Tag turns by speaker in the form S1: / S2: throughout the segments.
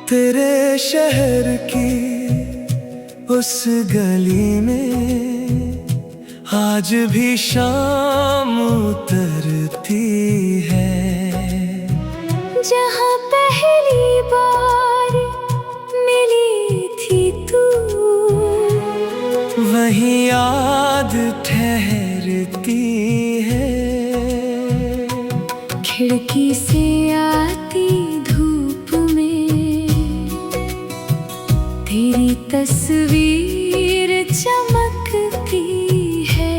S1: तेरे शहर की उस गली में आज भी शाम उतरती है,
S2: जहाँ पहली बार मिली थी तू,
S1: वहीं याद ठहरती है।
S2: खिड़की से आती धूप में तेरी तस्वीर चमकती है।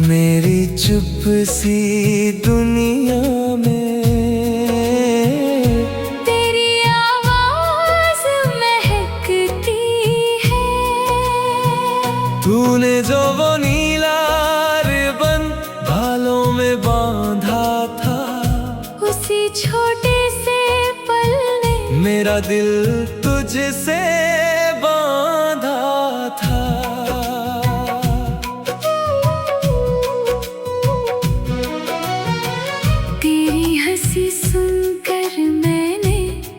S1: मेरी चुप सी दुनिया में
S2: तेरी आवाज महकती है।
S1: तूने जो वो नीला रिबन बालों में बांधा था,
S2: उसी छोटे से पल ने
S1: मेरा दिल तुझसे बांधा था।
S2: तेरी हंसी सुनकर मैंने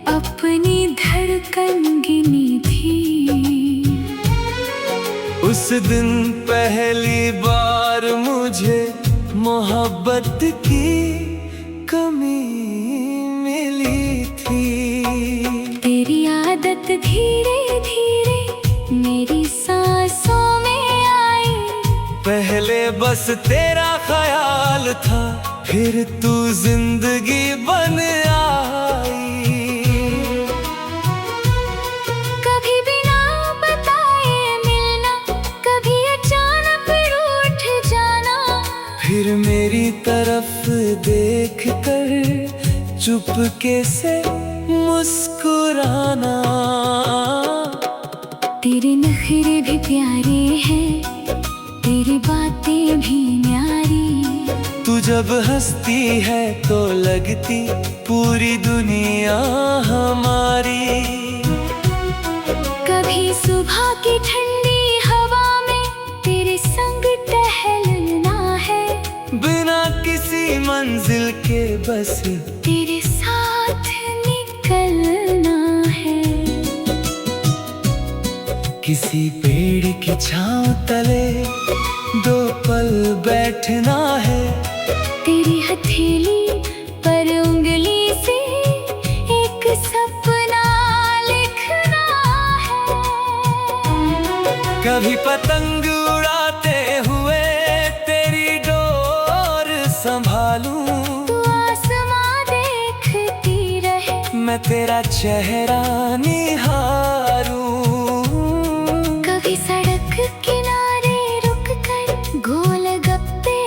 S2: अपनी धड़कन गिनी थी।
S1: उस दिन पहली बार मुझे मोहब्बत की कमी मिली थी।
S2: तेरी आदत धीरे धीरे मेरी सांसों में आई।
S1: पहले बस तेरा ख्याल था, फिर तू जिंदगी बन आई।
S2: कभी बिना बताए मिलना, कभी अचानक रूठ जाना,
S1: फिर मेरी तरफ देख कर चुपके से मुस्कुराना।
S2: तेरे नखरे भी प्यारे हैं, तेरी बातें भी न्यारी।
S1: तू जब हंसती है तो लगती पूरी दुनिया हमारी।
S2: कभी सुबह की ठंडी हवा में तेरे संग टहलना है,
S1: बिना किसी मंजिल के बस
S2: तेरे साथ निकलना है।
S1: किसी पेड़ की छांव तले दो पल बैठना है।
S2: तेरी हथेली पर उंगली से एक सपना लिखना है।
S1: कभी पतंग उड़ाते हुए तेरी डोर संभालूं,
S2: तू आसमां देखती रहे,
S1: मैं तेरा चेहरा निहारूं।
S2: कभी सड़क किनारे रुक कर गोलगप्पे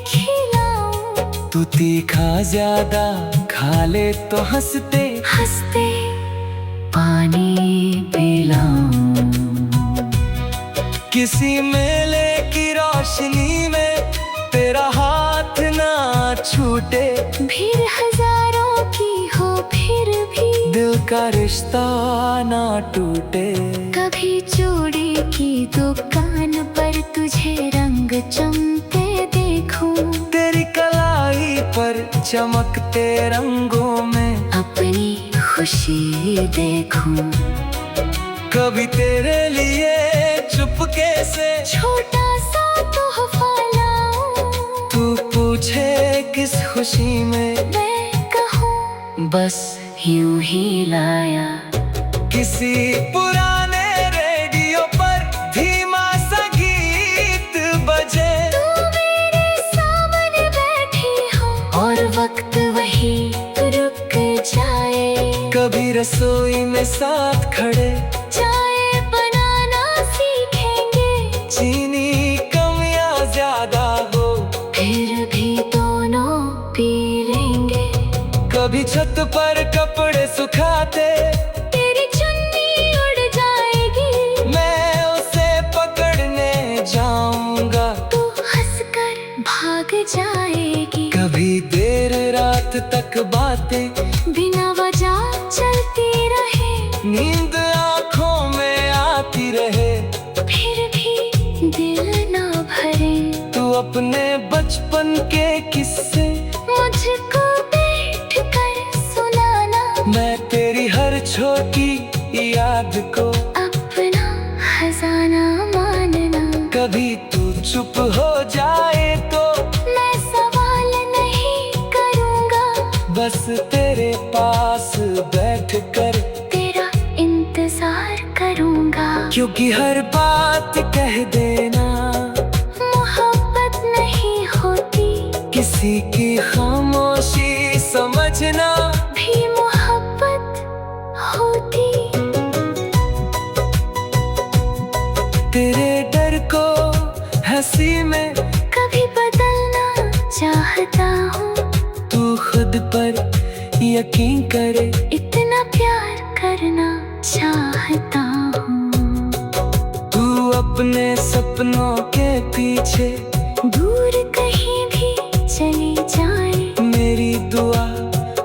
S2: खिलाऊं,
S1: तू तीखा ज्यादा खा ले तो हंसते
S2: हंसते पानी पिलाऊं।
S1: किसी मेले की रोशनी में तेरा हाथ ना छूटे,
S2: भीड़ हजारों की हो फिर भी
S1: दिल का रिश्ता ना टूटे।
S2: कभी चूड़ी की दुकान पर तुझे रंग चमके देखूं,
S1: तेरी कलाई पर चमकते रंगों में
S2: अपनी खुशी देखूं।
S1: कभी तेरे लिए चुपके से
S2: छोटा सा तोहफा लाऊं,
S1: तू पूछे किस खुशी में,
S2: मैं कहूँ बस यूं ही लाया।
S1: किसी पुराने रेडियो पर धीमा सा गीत बजे,
S2: तू मेरे सामने बैठी हो और वक्त वही रुक जाए।
S1: कभी रसोई में साथ खड़े
S2: चाय बनाना सीखेंगे,
S1: चीनी कम या ज्यादा हो
S2: फिर भी दोनों पी लेंगे।
S1: कभी छत पर कपड़े सुखाते
S2: तेरी चुन्नी उड़ जाएगी,
S1: मैं उसे पकड़ने जाऊंगा,
S2: तू हंसकर भाग जाएगी।
S1: कभी देर रात तक बातें
S2: बिना वजह चलती रहे,
S1: नींद आँखों में आती रहे,
S2: फिर भी दिल ना भरे।
S1: तू अपने बचपन के किस्से
S2: मुझको बैठ कर सुनाना,
S1: मैं तेरे याद को
S2: अपना खजाना मानना।
S1: कभी तू चुप हो जाए तो
S2: मैं सवाल नहीं करूँगा,
S1: बस तेरे पास बैठ कर
S2: तेरा इंतजार करूँगा।
S1: क्योंकि हर बात कह देना
S2: मोहब्बत नहीं होती,
S1: किसी की खामोशी समझना
S2: भी मोहब्बत होती।
S1: तेरे डर को हंसी में
S2: कभी बदलना चाहता हूँ,
S1: तू खुद पर यकीन करे
S2: इतना प्यार करना चाहता हूँ।
S1: तू अपने सपनों के पीछे
S2: दूर कहीं भी चली जाए,
S1: मेरी दुआ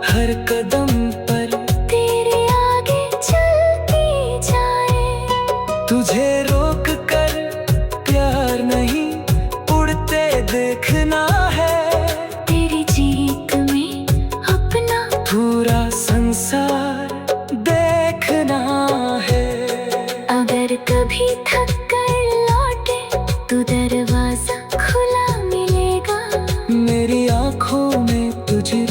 S1: हर कदम पर
S2: तेरे आगे चलती जाए।
S1: तुझे रोक कर प्यार नहीं उड़ते देखना है,
S2: तेरी जीत में अपना
S1: पूरा संसार देखना है।
S2: अगर कभी थक कर लौटे तो दरवाजा खुला मिलेगा,
S1: मेरी आंखों में तुझे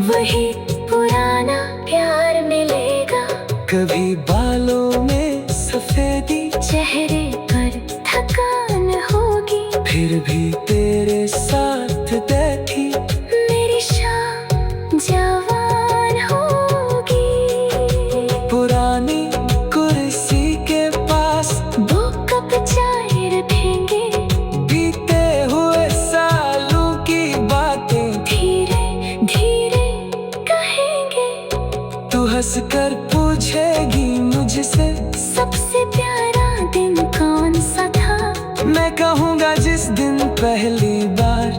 S2: वही पुराना प्यार मिलेगा।
S1: कभी बालों में सफेदी
S2: चेहरे पर थकान होगी,
S1: फिर भी तेरे साथ बैठी
S2: मेरी शाम जवान होगी।
S1: पुरानी कुर्सी के पास
S2: वो कप चाय रखेंगे,
S1: बीते हुए सालों की बातें
S2: धीरे धीरे कहेंगे।
S1: तू हंस कर पूछेगी मुझसे
S2: सबसे प्यारा दिन कौन सा था,
S1: मैं कहूँगा जिस दिन पहली बार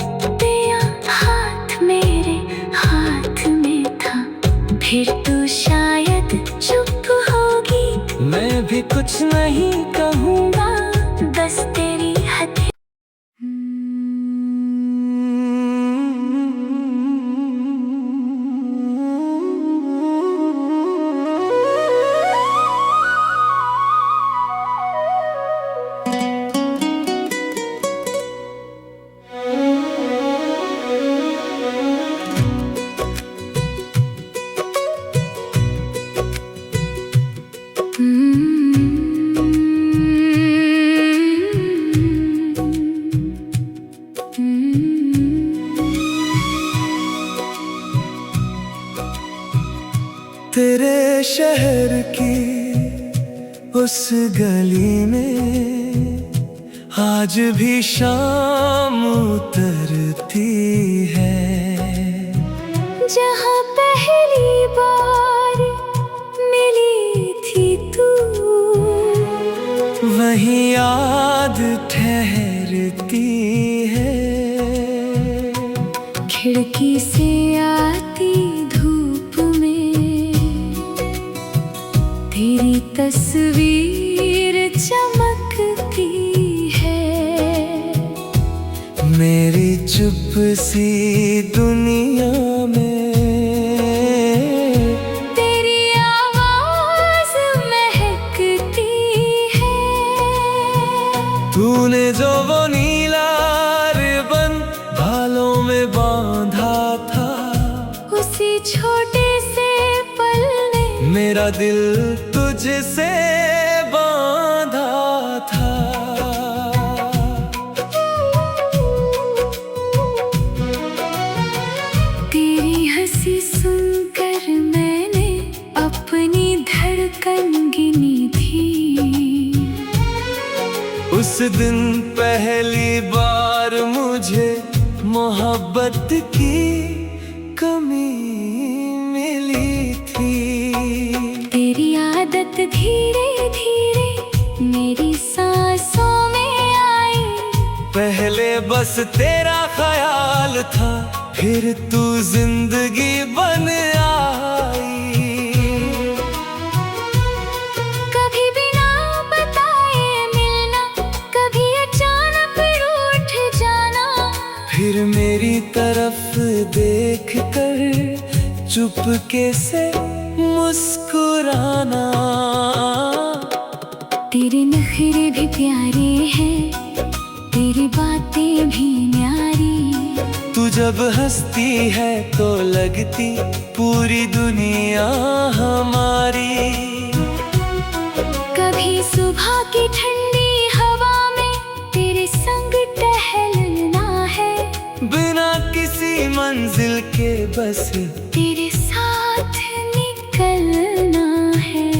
S2: तेरा हाथ मेरे हाथ में था। फिर तू शायद चुप होगी,
S1: मैं भी कुछ नहीं कहूँगा,
S2: बस तेरी हद।
S1: तेरे शहर की उस गली में आज भी शाम उतरती है,
S2: जहाँ पहली बार मिली थी तू,
S1: वहीं याद ठहरती है।
S2: खिड़की से आती धूप में तेरी तस्वीर चमकती है।
S1: मेरी चुप सी दुनिया में
S2: तेरी आवाज महकती है।
S1: तूने जो वो नीला रिबन बालों में बांधा था,
S2: उसी छोटे से पल ने
S1: मेरा दिल तुझसे बांधा था।
S2: तेरी हंसी सुनकर मैंने अपनी धड़कन गिनी थी।
S1: उस दिन पहली बार मुझे मोहब्बत की कमी मिली थी।
S2: तेरी आदत धीरे धीरे मेरी सांसों में आई।
S1: पहले बस तेरा ख्याल था, फिर तू जिंदगी बन आई।
S2: कभी बिना बताए मिलना, कभी अचानक रूठ जाना।
S1: फिर मेरी तरफ देख कर चुपके से मुस्कुराना।
S2: तेरे नखरे भी प्यारे हैं, तेरी बातें भी न्यारी।
S1: तू जब हंसती है तो लगती पूरी दुनिया हमारी।
S2: कभी सुबह की ठंडी हवा में तेरे संग टहलना है।
S1: बिना किसी मंजिल के बस
S2: तेरे साथ निकलना है।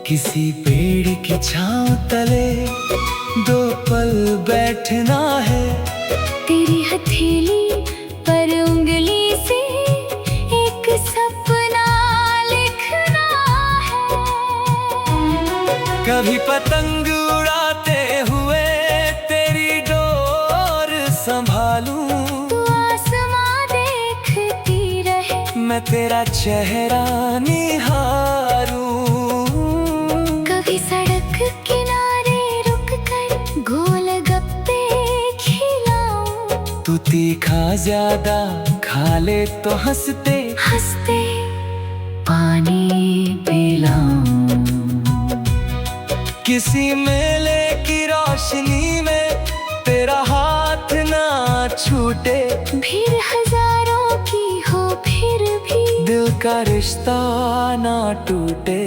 S1: किसी पेड़ की छांव तले 2 पल बैठना है।
S2: तेरी हथेली पर उंगली से एक सपना लिखना है।
S1: कभी पतंग उड़ाते हुए तेरी डोर संभालूं।
S2: तू आसमां देखती रहे,
S1: मैं तेरा चेहरा निहारूं।
S2: कभी सड़क किनारे रुक कर गोलगप्पे खिलाऊं।
S1: तू तीखा ज्यादा खा ले तो हंसते
S2: हंसते पानी पिलाऊं।
S1: किसी मेले की रोशनी में तेरा हाथ ना छूटे।
S2: भीड़ हजारों की हो फिर भी
S1: दिल का रिश्ता ना टूटे।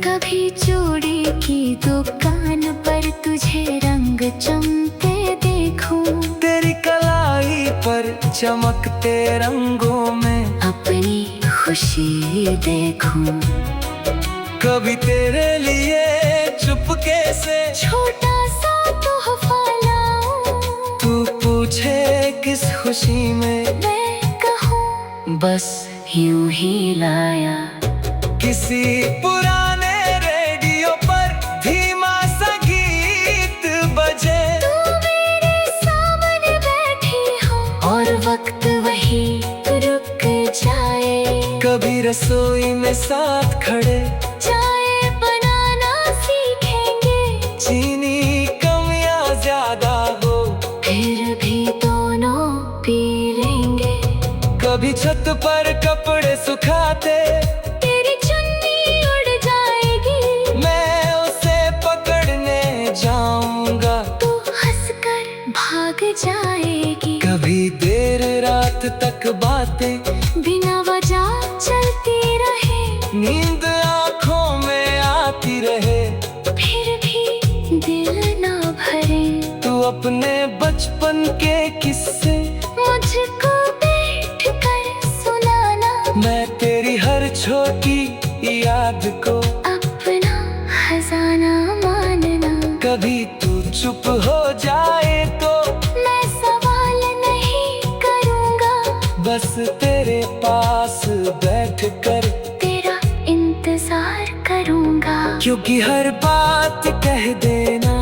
S2: कभी चूड़ी की दुकान पर तुझे रंग चमकते देखूं।
S1: तेरी कलाई पर चमकते रंगों में
S2: अपनी खुशी देखूं।
S1: कभी तेरे लिए चुपके से
S2: छोटा सा तोहफा लाऊं।
S1: तू पूछे किस खुशी में,
S2: मैं कहूँ बस यूं ही लाया।
S1: किसी पुराने रेडियो पर धीमा सा गीत बजे।
S2: तू मेरे सामने बैठी हो और वक्त वही रुक जाए।
S1: कभी रसोई में साथ खड़े
S2: चाय बनाना सीखेंगे।
S1: चीनी कम या ज्यादा हो
S2: फिर भी दोनों पी लेंगे।
S1: कभी छत पर कपड़े सुखाते
S2: तेरी चुन्नी उड़ जाएगी,
S1: मैं उसे पकड़ने जाऊंगा।
S2: तू हंसकर भाग जाएगी।
S1: कभी देर रात तक बातें
S2: बिना वजह चलती रहे,
S1: नींद आंखों में आती रहे।
S2: फिर भी दिल ना भरे।
S1: तू अपने बचपन के किस्से
S2: मुझको बैठ कर सुनाना।
S1: मैं तेरी हर छोटी याद को
S2: अपना खजाना मानना।
S1: कभी तू चुप हो जाए तो
S2: मैं सवाल नहीं करूँगा,
S1: बस तेरे पास बैठ कर
S2: तेरा इंतजार करूँगा।
S1: क्योंकि हर बात कह देना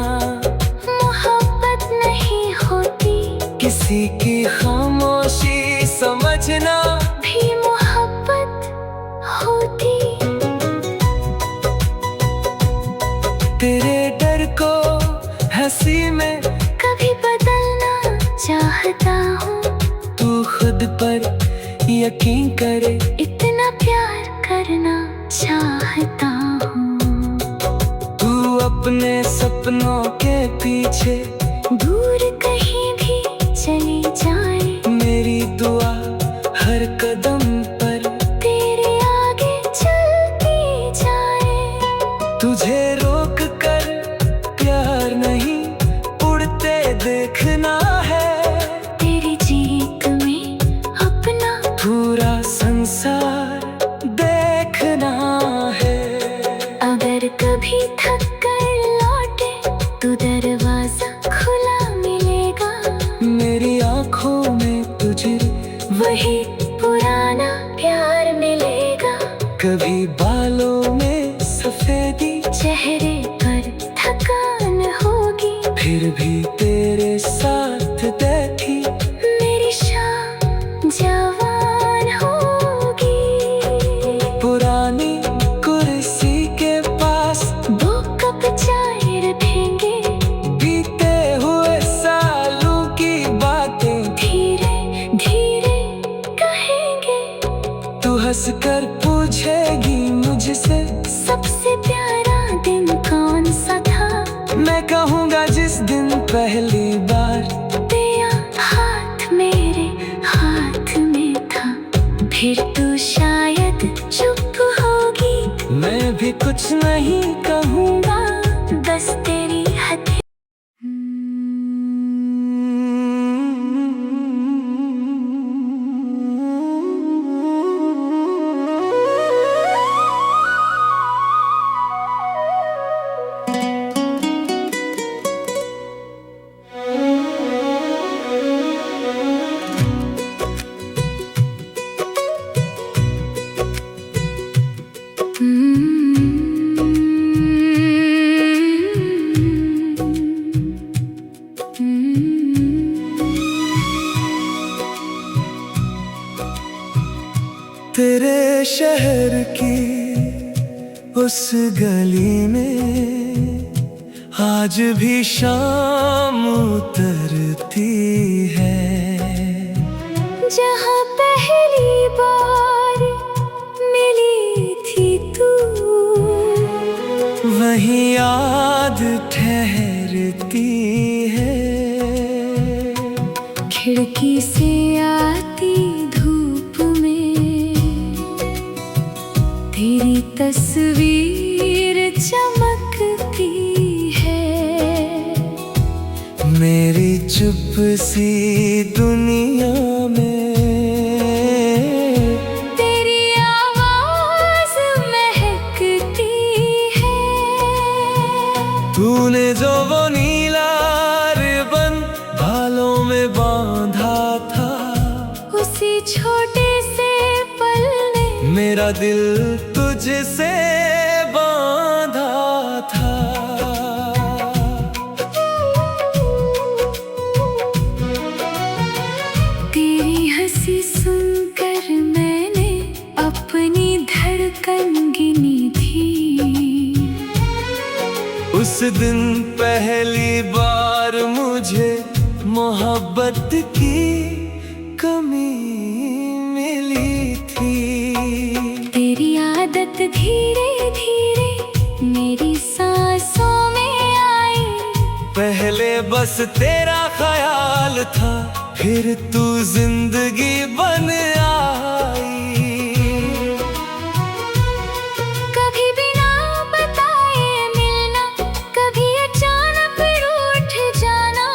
S2: मोहब्बत नहीं होती,
S1: किसी की खामोशी समझना
S2: भी मोहब्बत होती।
S1: तेरे डर को हंसी में
S2: कभी बदलना चाहता हूँ।
S1: तू खुद पर यकीन करे,
S2: इतना प्यार करना चाहता हूँ।
S1: तू अपने सपनों के पीछे
S2: दूर कहीं भी चली जाए,
S1: मेरी दुआ हर कदम पर
S2: तेरे आगे चलती जाए।
S1: तुझे रोक कर प्यार नहीं उड़ते देखना है।
S2: तेरी जीत में अपना
S1: पूरा संसार देखना है।
S2: अगर कभी थक कर लौटे तो दरवाजा खुला मिलेगा।
S1: मेरी आंखों में तुझे
S2: वही पुराना प्यार मिलेगा।
S1: कभी बालों में सफेदी,
S2: चेहरे पर थकान होगी,
S1: फिर भी तेरे साथ बैठी
S2: मेरी शाम जवान होगी।
S1: पुरानी कुर्सी के पास
S2: 2 कप चाय रखेंगे,
S1: बीते हुए सालों की बातें
S2: धीरे धीरे कहेंगे।
S1: पहली बार
S2: तेरा हाथ मेरे हाथ में था, फिर तू शायद चुप होगी।
S1: मैं भी कुछ नहीं कहूँगा,
S2: बस तेरी हथेली।
S1: तेरे शहर की उस गली में आज भी शाम उतरती है,
S2: जहाँ पहली बार मिली थी तू,
S1: वहीं याद ठहरती है।
S2: खिड़की से आती धूप में तेरी तस्वीर चमकती है।
S1: मेरी चुप सी दुनिया में
S2: तेरी आवाज महकती है।
S1: तूने जो वो नीला रिबन बालों में बांधा था,
S2: उसी छोटे से पल ने
S1: मेरा दिल तुझसे बांधा था।
S2: तेरी हंसी सुनकर मैंने अपनी धड़कन गिनी थी।
S1: उस दिन पहली बार मुझे मोहब्बत की कमी मिली थी।
S2: तेरी आदत धीरे धीरे मेरी सांसों में आई।
S1: पहले बस तेरा ख्याल था, फिर तू जिंदगी बन आई।
S2: कभी बिना बताए मिलना, कभी अचानक रूठ जाना,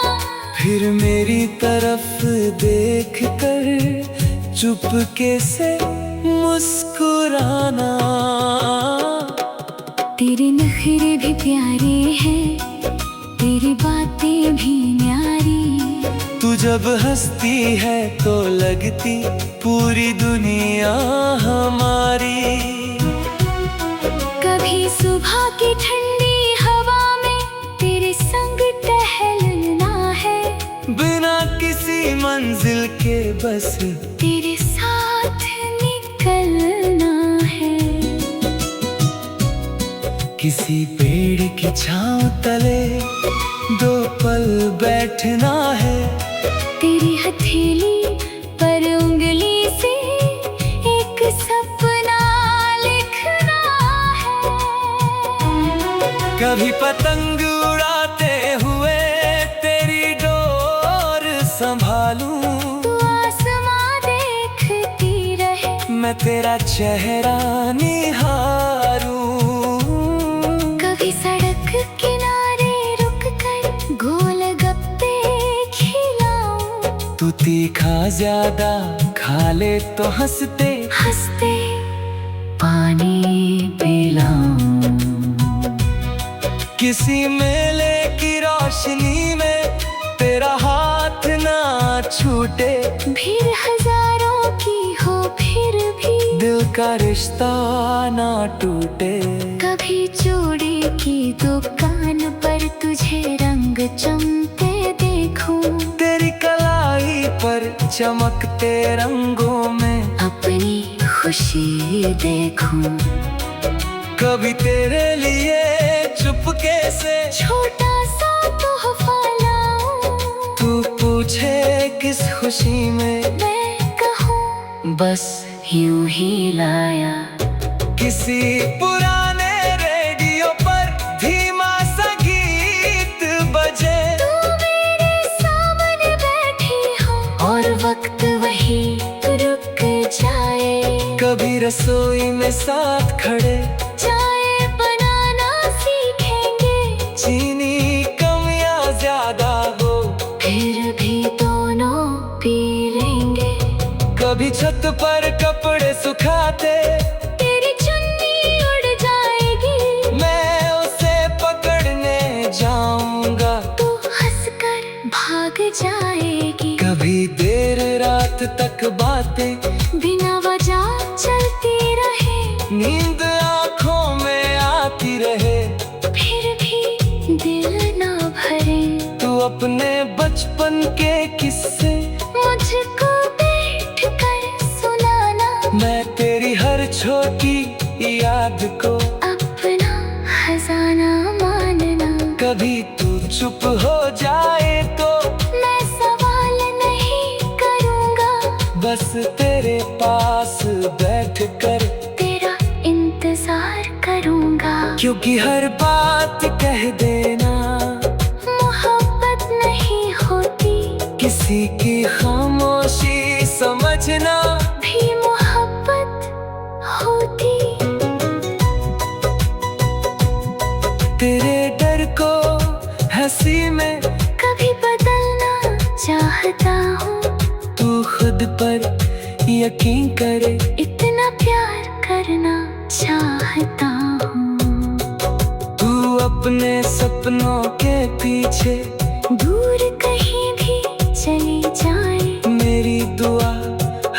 S1: फिर मेरी तरफ देख कर चुपके से मुस्कुराना।
S2: तेरे नखरे भी प्यारे हैं, तेरी बातें भी न्यारी।
S1: तू जब हंसती है तो लगती पूरी दुनिया हमारी।
S2: कभी सुबह की ठंडी हवा में तेरे संग टहलना है,
S1: बिना किसी मंजिल के बस
S2: तेरे साथ निकलना है।
S1: किसी पेड़ की छांव तले दो पल बैठना है।
S2: तेरी हथेली पर उंगली से एक सपना लिखना है।
S1: कभी पतंग उड़ाते हुए तेरी डोर संभालूं,
S2: तू आसमां देखती रहे,
S1: मैं तेरा चेहरा निहारूं।
S2: कभी सड़क किनारे रुक कर गोलगप्पे खिलाऊं,
S1: तू तीखा ज्यादा खा ले तो हंसते
S2: हंसते पानी पिलाऊं।
S1: किसी मेले की रोशनी में तेरा हाथ ना छूटे,
S2: भीड़ हजारों की हो फिर भी
S1: दिल का रिश्ता ना टूटे।
S2: कभी चूड़ी की दुकान पर तुझे रंग चमकते देखूं,
S1: तेरी कलाई पर चमकते रंगों में
S2: अपनी खुशी देखूं।
S1: कभी तेरे लिए चुपके से
S2: छोटा सा तोहफा लाऊं,
S1: तू पूछे किस खुशी में,
S2: मैं कहूँ बस यूं ही लाया।
S1: किसी पुराने रेडियो पर धीमा सा गीत बजे,
S2: तू मेरे
S1: रसोई में साथ खड़े
S2: चाय बनाना सीखेंगे।
S1: चीनी कम या ज्यादा हो
S2: फिर भी दोनों पी लेंगे।
S1: कभी छत पर कपड़े सुखाते
S2: तेरी चुन्नी उड़ जाएगी।
S1: मैं उसे पकड़ने जाऊंगा,
S2: तू हंसकर भाग जाएगी।
S1: कभी देर रात तक बातें
S2: बिना वजह चलती रहे।
S1: नींद आँखों में आती रहे,
S2: फिर भी दिल ना भरे।
S1: तू अपने बचपन के किस्से
S2: मुझको बैठ कर सुनाना।
S1: मैं तेरी हर छोटी याद को
S2: अपना खजाना मानना।
S1: कभी तू चुप हो जाए तो
S2: मैं सवाल नहीं करूँगा,
S1: बस तेरे पास बैठ कर
S2: तेरा इंतजार करूँगा।
S1: क्योंकि हर बात कह देना
S2: मोहब्बत नहीं होती,
S1: किसी की खामोशी समझना
S2: भी मोहब्बत होती।
S1: तेरे डर को हंसी में
S2: कभी बदलना चाहता हूँ।
S1: तू खुद पर यकीन करे,
S2: इतना प्यार करना चाहता हूँ।
S1: तू अपने सपनों के पीछे
S2: दूर कहीं भी चली जाए।
S1: मेरी दुआ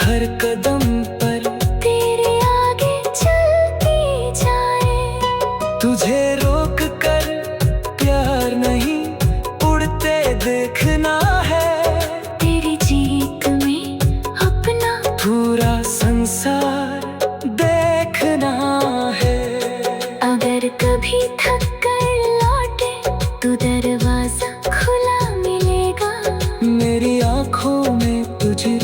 S1: हर कदम पर
S2: तेरे आगे चलती जाए।
S1: तुझे रोक कर प्यार नहीं उड़ते देखना है।
S2: तेरी जीत में अपना
S1: पूरा संसार देखना है।
S2: अगर कभी थक कर लौटे तो दरवाजा खुला मिलेगा।
S1: मेरी आँखों में तुझे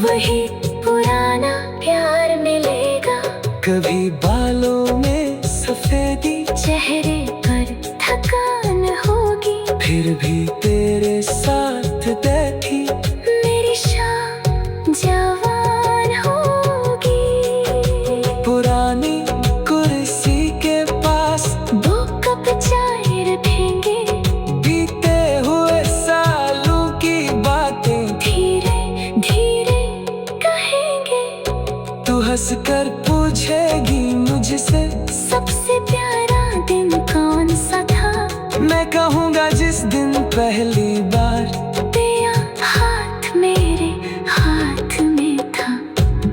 S2: वही पुराना प्यार मिलेगा।
S1: कभी बालों में सफेदी,
S2: चेहरे पर थकान होगी।
S1: फिर भी तेरे साथ बैठी
S2: मेरी शाम जवान होगी।
S1: पुरानी कुर्सी के पास
S2: दो कप चाय रखेंगे।
S1: बीते हुए सालों की बातें
S2: धीरे धीरे कहेंगे।
S1: तू हंसकर पूछेगी मुझसे
S2: सबसे प्यारा दिन कौन सा था।
S1: मैं कहूँगा जिस दिन पहली बार
S2: तेरा हाथ मेरे हाथ में था।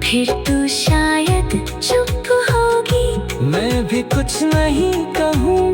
S2: फिर तू शायद चुप होगी।
S1: मैं भी कुछ नहीं कहूँ